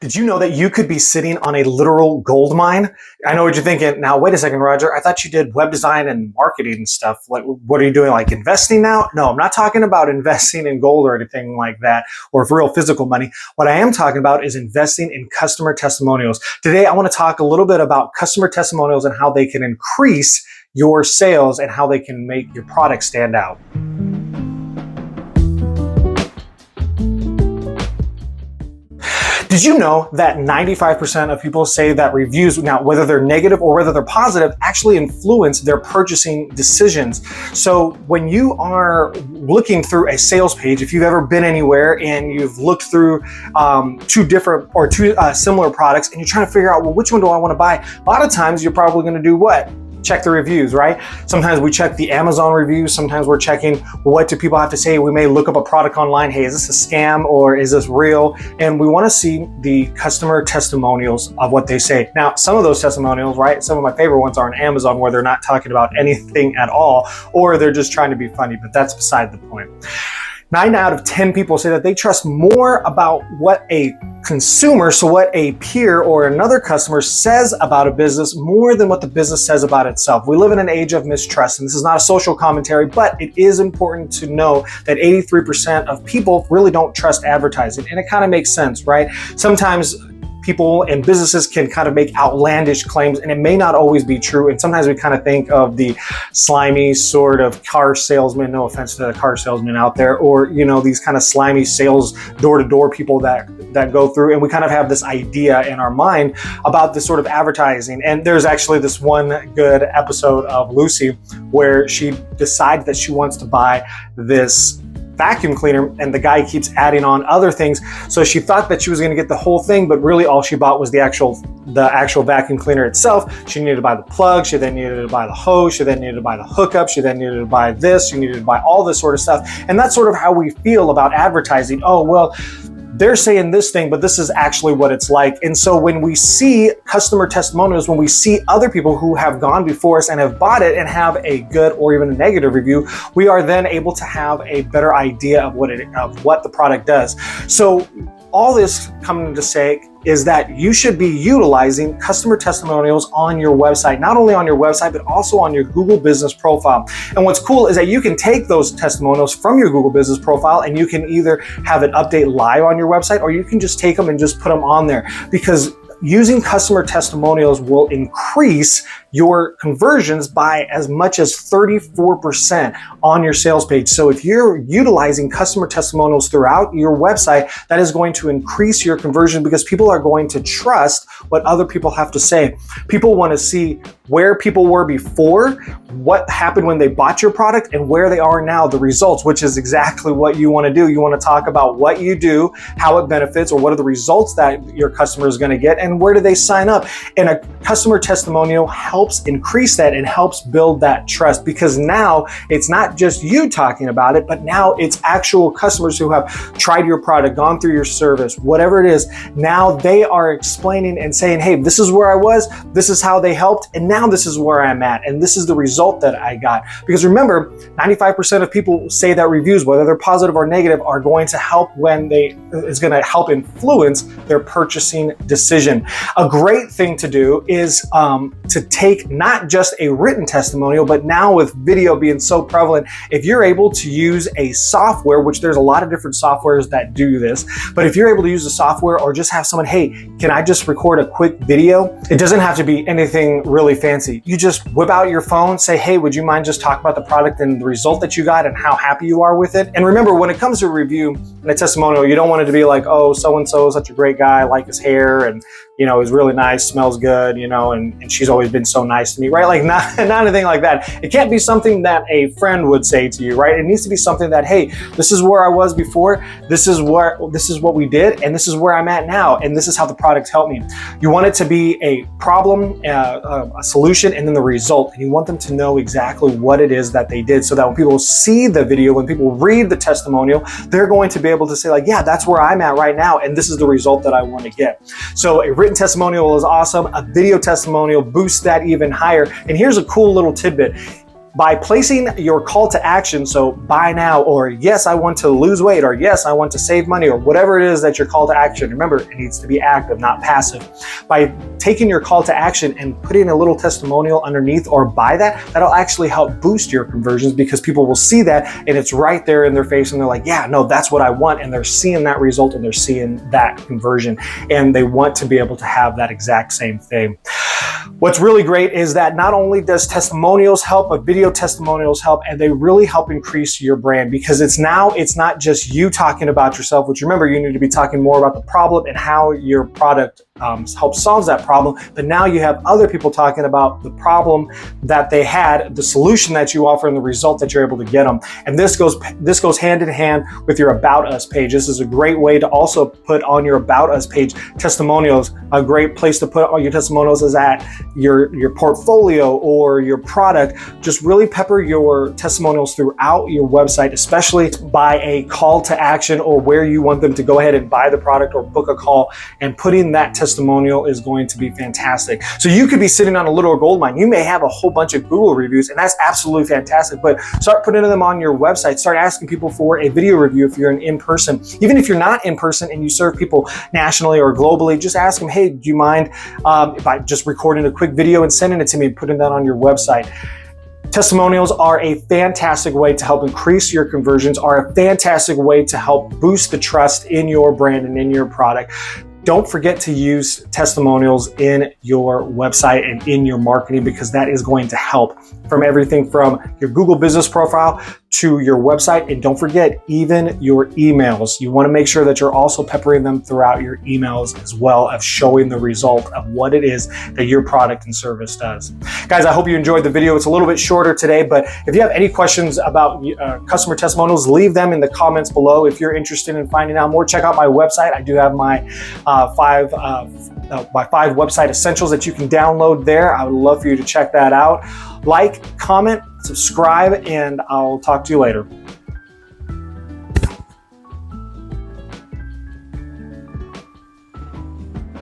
Did you know that you could be sitting on a literal gold mine? I know what you're thinking. Now, wait a second, Roger. I thought you did web design and marketing and stuff. Like, what are you doing? Like investing now? No, I'm not talking about investing in gold or anything like that, or for real physical money. What I am talking about is investing in customer testimonials. Today, I want to talk a little bit about customer testimonials and how they can increase your sales and how they can make your product stand out. Did you know that 95% of people say that reviews, now whether they're negative or whether they're positive, actually influence their purchasing decisions? So when you are looking through a sales page, if you've ever been anywhere and you've looked through two similar products and you're trying to figure out, well, which one do I want to buy? A lot of times you're probably going to do what? Check the reviews, right? Sometimes we check the Amazon reviews. Sometimes we're checking what do people have to say. We may look up a product online. Hey, is this a scam or is this real? And we want to see the customer testimonials of what they say. Now, some of those testimonials, right? Some of my favorite ones are on Amazon where they're not talking about anything at all, or they're just trying to be funny, but that's beside the point. 9 out of 10 people say that they trust more about what a consumer, so what a peer or another customer says about a business more than what the business says about itself. We live in an age of mistrust, and this is not a social commentary, but it is important to know that 83% of people really don't trust advertising, and it kind of makes sense, right? Sometimes people and businesses can kind of make outlandish claims, and it may not always be true. And sometimes we kind of think of the slimy sort of car salesman, no offense to the car salesman out there, or, you know, these kind of slimy sales door-to-door people that go through. And we kind of have this idea in our mind about this sort of advertising. And there's actually this one good episode of Lucy where she decides that she wants to buy this vacuum cleaner, and the guy keeps adding on other things. So she thought that she was going to get the whole thing, but really all she bought was the actual vacuum cleaner itself. She needed to buy the plug. She then needed to buy the hose. She then needed to buy the hookup. She then needed to buy this. She needed to buy all this sort of stuff. And that's sort of how we feel about advertising. Oh, well, they're saying this thing, but this is actually what it's like. And so when we see customer testimonials, when we see other people who have gone before us and have bought it and have a good or even a negative review, we are then able to have a better idea of what the product does. So all this coming to say is that you should be utilizing customer testimonials on your website, not only on your website, but also on your Google Business profile. And what's cool is that you can take those testimonials from your Google Business profile and you can either have it update live on your website, or you can just take them and just put them on there, because using customer testimonials will increase your conversions by as much as 34% on your sales page. So if you're utilizing customer testimonials throughout your website, that is going to increase your conversion, because people are going to trust what other people have to say. People want to see where people were before, what happened when they bought your product, and where they are now, the results, which is exactly what you want to do. You want to talk about what you do, how it benefits, or what are the results that your customer is going to get, and where do they sign up. And a customer testimonial helps increase that and helps build that trust, because now it's not just you talking about it, but now it's actual customers who have tried your product, gone through your service, whatever it is. Now they are explaining and saying, hey, this is where I was, this is how they helped, and now this is where I'm at, and this is the result that I got. Because remember, 95% of people say that reviews, whether they're positive or negative, are going to help it's going to help influence their purchasing decision. A great thing to do is to take not just a written testimonial, but now with video being so prevalent, if you're able to use a software, which there's a lot of different softwares that do this, but if you're able to use a software or just have someone, hey, can I just record a quick video? It doesn't have to be anything really fancy. You just whip out your phone, say, hey, would you mind just talking about the product and the result that you got and how happy you are with it? And remember, when it comes to a review and a testimonial, you don't want it to be like, oh, so-and-so is such a great guy, I like his hair, and you know, he's really nice, smells good, you know, and she's always been so nice to me, right? Like not anything like that. It can't be something that a friend would say to you, right? It needs to be something that, hey, this is where I was before, this is what we did, and this is where I'm at now, and this is how the product helped me. You want it to be a problem, a solution, and then the result. And you want them to know exactly what it is that they did, so that when people see the video, when people read the testimonial, they're going to be able to say like, yeah, that's where I'm at right now, and this is the result that I want to get. So a written testimonial is awesome. A video testimonial boosts that even higher. And here's a cool little tidbit. By placing your call to action, so buy now, or yes, I want to lose weight, or yes, I want to save money, or whatever it is that your call to action, remember, it needs to be active, not passive. By taking your call to action and putting a little testimonial underneath or by that, that'll actually help boost your conversions, because people will see that and it's right there in their face and they're like, yeah, no, that's what I want. And they're seeing that result and they're seeing that conversion and they want to be able to have that exact same thing. What's really great is that not only does testimonials help, but video testimonials help, and they really help increase your brand, because it's not just you talking about yourself, which remember, you need to be talking more about the problem and how your product helps solve that problem. But now you have other people talking about the problem that they had, the solution that you offer, and the result that you're able to get them. And this goes hand in hand with your About Us page. This is a great way to also put on your About Us page testimonials. A great place to put all your testimonials is at your portfolio or your product. Just really pepper your testimonials throughout your website, especially by a call to action or where you want them to go ahead and buy the product or book a call, and putting that testimonial is going to be fantastic. So you could be sitting on a little gold mine. You may have a whole bunch of Google reviews, and that's absolutely fantastic, but start putting them on your website. Start asking people for a video review if you're in person. Even if you're not in person and you serve people nationally or globally, just ask them, hey, do you mind by just recording a quick video and sending it to me and putting that on your website. Testimonials are a fantastic way to help increase your conversions, are a fantastic way to help boost the trust in your brand and in your product. Don't forget to use testimonials in your website and in your marketing, because that is going to help, from everything from your Google business profile to your website. And don't forget, even your emails. You want to make sure that you're also peppering them throughout your emails as well, of showing the result of what it is that your product and service does. Guys, I hope you enjoyed the video. It's a little bit shorter today, but if you have any questions about customer testimonials, leave them in the comments below. If you're interested in finding out more, check out my website. I do have my five website essentials that you can download there. I would love for you to check that out. Like, comment, subscribe, and I'll talk to you later.